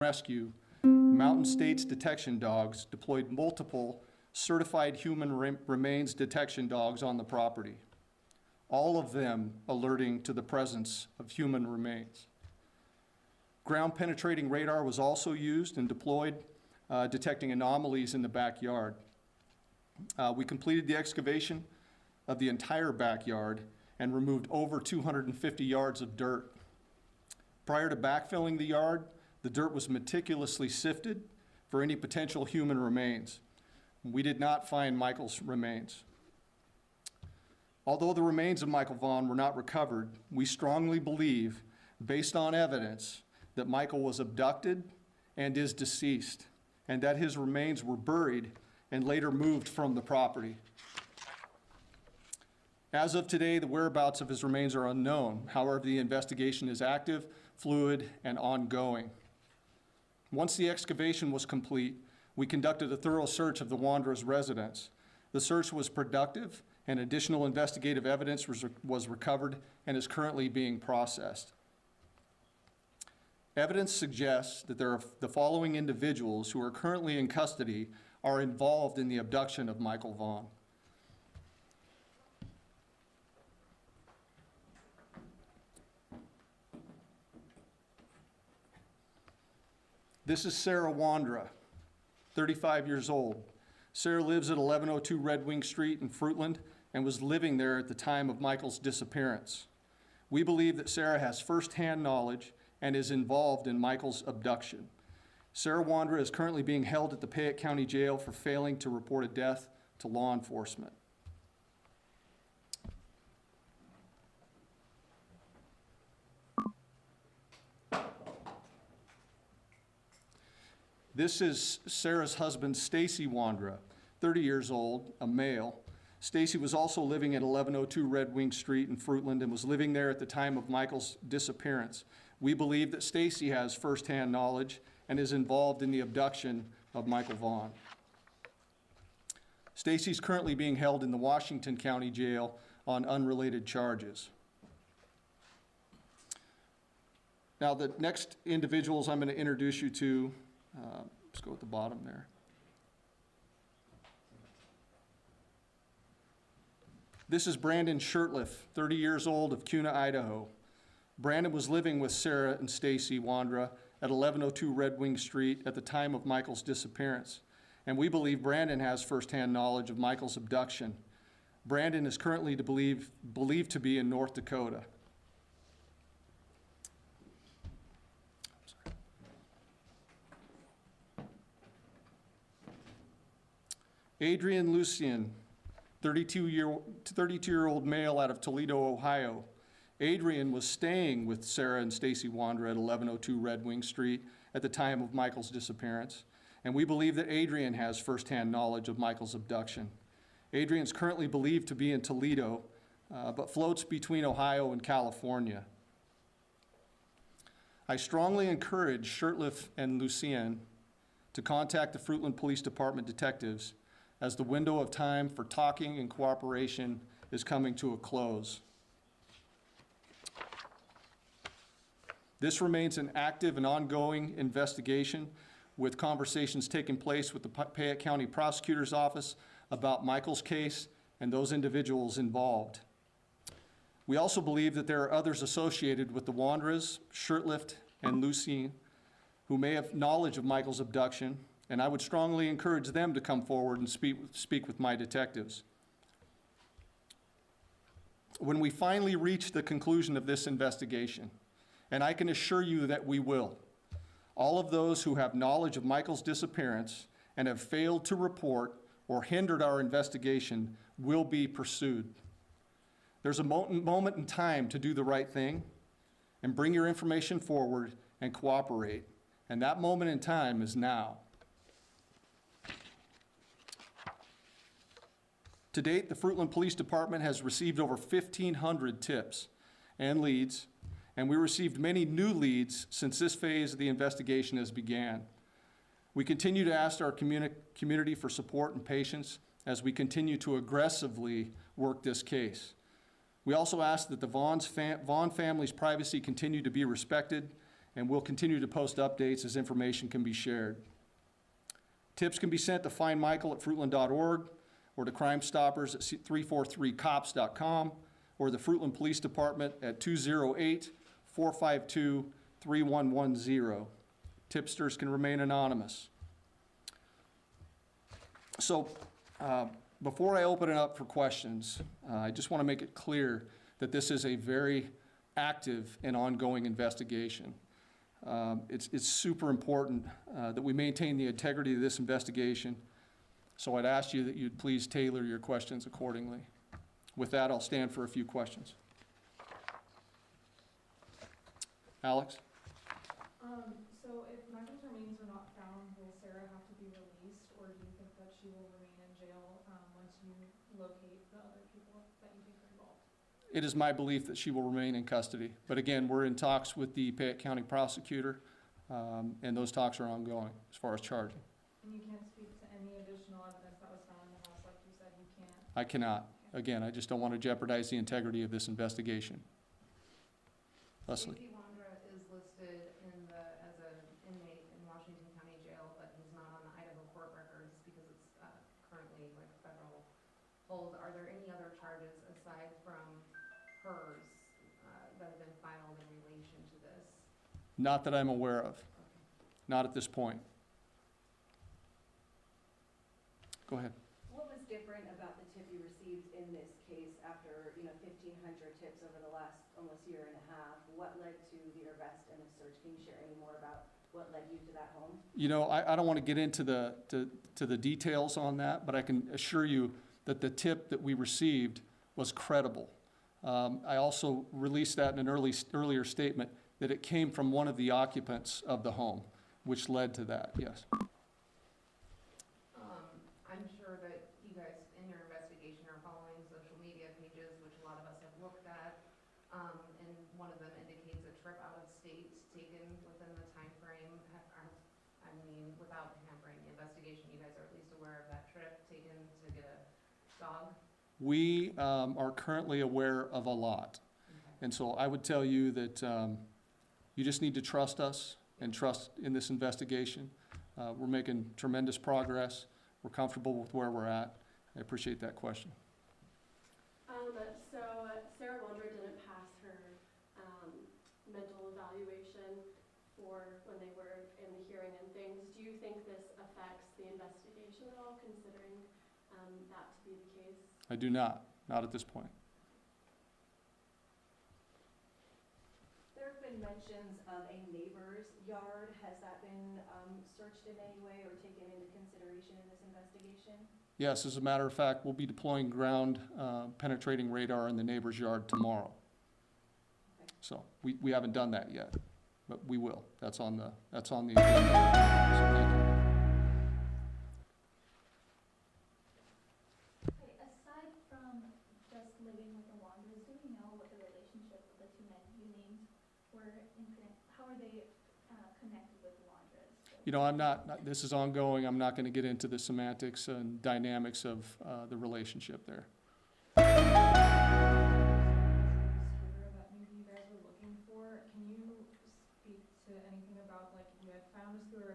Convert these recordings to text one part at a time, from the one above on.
Rescue, Mountain States Detection Dogs deployed multiple certified human remains detection dogs on the property, all of them alerting to the presence of human remains. Ground penetrating radar was also used and deployed, detecting anomalies in the backyard. We completed the excavation of the entire backyard and removed over 250 yards of dirt. Prior to backfilling the yard, the dirt was meticulously sifted for any potential human remains. We did not find Michael's remains. Although the remains of Michael Vaughan were not recovered, we strongly believe, based on evidence, that Michael was abducted and is deceased, and that his remains were buried and later moved from the property. As of today, the whereabouts of his remains are unknown. However, the investigation is active, fluid, and ongoing. Once the excavation was complete, we conducted a thorough search of the Wanderer's residence. The search was productive, and additional investigative evidence was recovered and is currently being processed. Evidence suggests that the following individuals who are currently in custody are involved in the abduction of Michael Vaughan. This is Sarah Wandra, 35 years old. Sarah lives at 1102 Red Wing Street in Fruitland and was living there at the time of Michael's disappearance. We believe that Sarah has firsthand knowledge and is involved in Michael's abduction. Sarah Wandra is currently being held at the Payette County Jail for failing to report a death to law enforcement. This is Sarah's husband, Stacy Wandra, 30 years old, a male. Stacy was also living at 1102 Red Wing Street in Fruitland and was living there at the time of Michael's disappearance. We believe that Stacy has firsthand knowledge and is involved in the abduction of Michael Vaughan. Stacy's currently being held in the Washington County Jail on unrelated charges. Now, the next individuals I'm going to introduce you to, let's go at the bottom there. This is Brandon Shirtliff, 30 years old, of Kuna, Idaho. Brandon was living with Sarah and Stacy Wandra at 1102 Red Wing Street at the time of Michael's disappearance, and we believe Brandon has firsthand knowledge of Michael's abduction. Brandon is currently believed to be in North Dakota. Adrian Lucien, 32-year-old male out of Toledo, Ohio. Adrian was staying with Sarah and Stacy Wandra at 1102 Red Wing Street at the time of Michael's disappearance, and we believe that Adrian has firsthand knowledge of Michael's abduction. Adrian is currently believed to be in Toledo, but floats between Ohio and California. I strongly encourage Shirtliff and Lucien to contact the Fruitland Police Department detectives, as the window of time for talking and cooperation is coming to a close. This remains an active and ongoing investigation, with conversations taking place with the Payette County Prosecutor's Office about Michael's case and those individuals involved. We also believe that there are others associated with the Wanderers, Shirtliff and Lucien, who may have knowledge of Michael's abduction, and I would strongly encourage them to come forward and speak with my detectives. When we finally reach the conclusion of this investigation, and I can assure you that we will, all of those who have knowledge of Michael's disappearance and have failed to report or hindered our investigation will be pursued. There's a moment in time to do the right thing and bring your information forward and cooperate, and that moment in time is now. To date, the Fruitland Police Department has received over 1,500 tips and leads, and we received many new leads since this phase of the investigation has began. We continue to ask our community for support and patience as we continue to aggressively work this case. We also ask that the Vaughan family's privacy continue to be respected and we'll continue to post updates as information can be shared. Tips can be sent to findmichael@fruitland.org or to crimestoppers@343cops.com or the Fruitland Police Department at 208-452-3110. Tipsters can remain anonymous. So before I open it up for questions, I just want to make it clear that this is a very active and ongoing investigation. It's super important that we maintain the integrity of this investigation. So I'd ask you that you'd please tailor your questions accordingly. With that, I'll stand for a few questions. Alex? So if Michael's remains are not found, will Sarah have to be released, or do you think that she will remain in jail once you locate the other people that you think are involved? It is my belief that she will remain in custody. But again, we're in talks with the Fayette County prosecutor, and those talks are ongoing as far as charging. And you can't speak to any additional evidence that was found in the house, like you said, you can't? I cannot. Again, I just don't want to jeopardize the integrity of this investigation. Leslie? J.P. Wandra is listed as an inmate in Washington County Jail, but he's not on the Idaho court records because it's currently like federal hold. Are there any other charges aside from hers that have been filed in relation to this? Not that I'm aware of. Okay. Not at this point. Go ahead. What was different about the tip you received in this case after, 1,500 tips over the last almost year and a half? What led to the arrest and the search? Can you share any more about what led you to that home? I don't want to get into the details on that, but I can assure you that the tip that we received was credible. I also released that in an earlier statement that it came from one of the occupants of the home, which led to that, yes. I'm sure that you guys in your investigation are following social media pages, which a lot of us have looked at, and one of them indicates a trip out of state taken within the time frame. Without hampering the investigation, you guys are at least aware of that trip taken to get a dog? We are currently aware of a lot. Okay. And so I would tell you that you just need to trust us and trust in this investigation. We're making tremendous progress. We're comfortable with where we're at. I appreciate that question. So Sarah Wondra didn't pass her mental evaluation for when they were in the hearing and things. Do you think this affects the investigation at all, considering that to be the case? I do not at this point. There have been mentions of a neighbor's yard. Has that been searched in any way or taken into consideration in this investigation? Yes, as a matter of fact, we'll be deploying ground penetrating radar in the neighbor's yard tomorrow. Okay. So we haven't done that yet, but we will. That's on the agenda. So thank you. Okay, aside from just living with the Wanders, do we know what the relationship with the two men you named were how are they connected with the Wanders? This is ongoing. I'm not going to get into the semantics and dynamics of the relationship there. That maybe you guys were looking for, can you speak to anything about, like, you had found a sewer?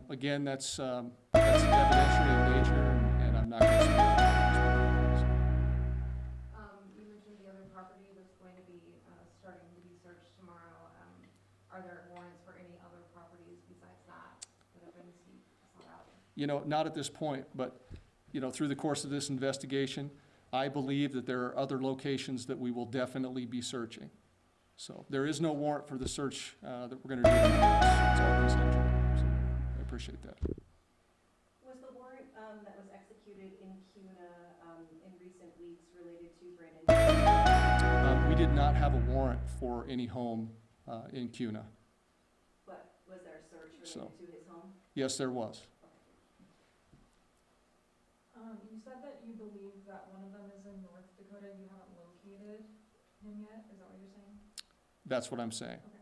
Again, that's evidentiary in nature, and I'm not going to speak to that. You mentioned the other property that's going to be starting to be searched tomorrow. Are there warrants for any other properties besides that have been sought out? Not at this point, but, through the course of this investigation, I believe that there are other locations that we will definitely be searching. So there is no warrant for the search that we're going to do tonight. It's all consensual. So I appreciate that. Was the warrant that was executed in CUNA in recent weeks related to Brandon? We did not have a warrant for any home in CUNA. But was there a search related to his home? Yes, there was. You said that you believe that one of them is in North Dakota. You haven't located him yet. Is that what you're saying? That's what I'm saying. Okay.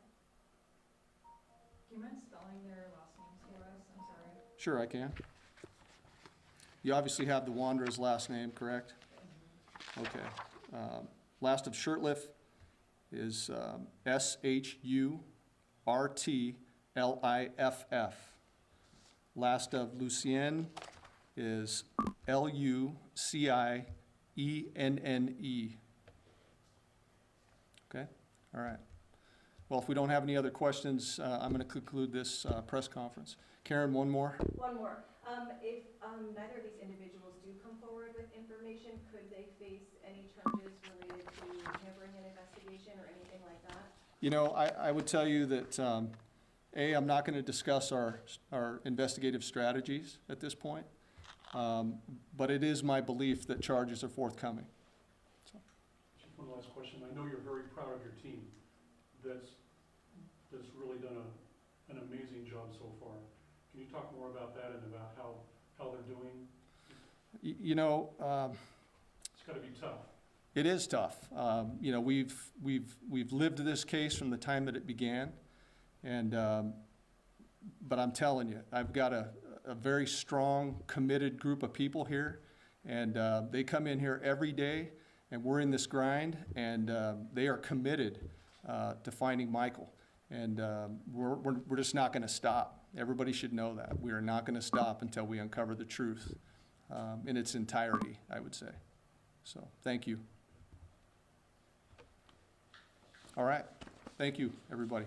Do you mind spelling their last names for us? I'm sorry. Sure, I can. You obviously have the Wanderer's last name, correct? Okay. Last of Shurtliff is Shurtliff. Last of Lucienne is Lucienne. Okay, all right. Well, if we don't have any other questions, I'm going to conclude this press conference. Karen, one more? One more. If neither of these individuals do come forward with information, could they face any charges related to tampering an investigation or anything like that? You know, I would tell you that, I'm not going to discuss our investigative strategies at this point, but it is my belief that charges are forthcoming. Just one last question. I know you're very proud of your team that's really done an amazing job so far. Can you talk more about that and about how they're doing? You know, It's got to be tough. it is tough. You know, we've lived this case from the time that it began, and but I'm telling you, I've got a very strong, committed group of people here, and they come in here every day, and we're in this grind, and they are committed to finding Michael, and we're just not going to stop. Everybody should know that. We are not going to stop until we uncover the truth in its entirety, I would say. So, thank you. All right. Thank you, everybody.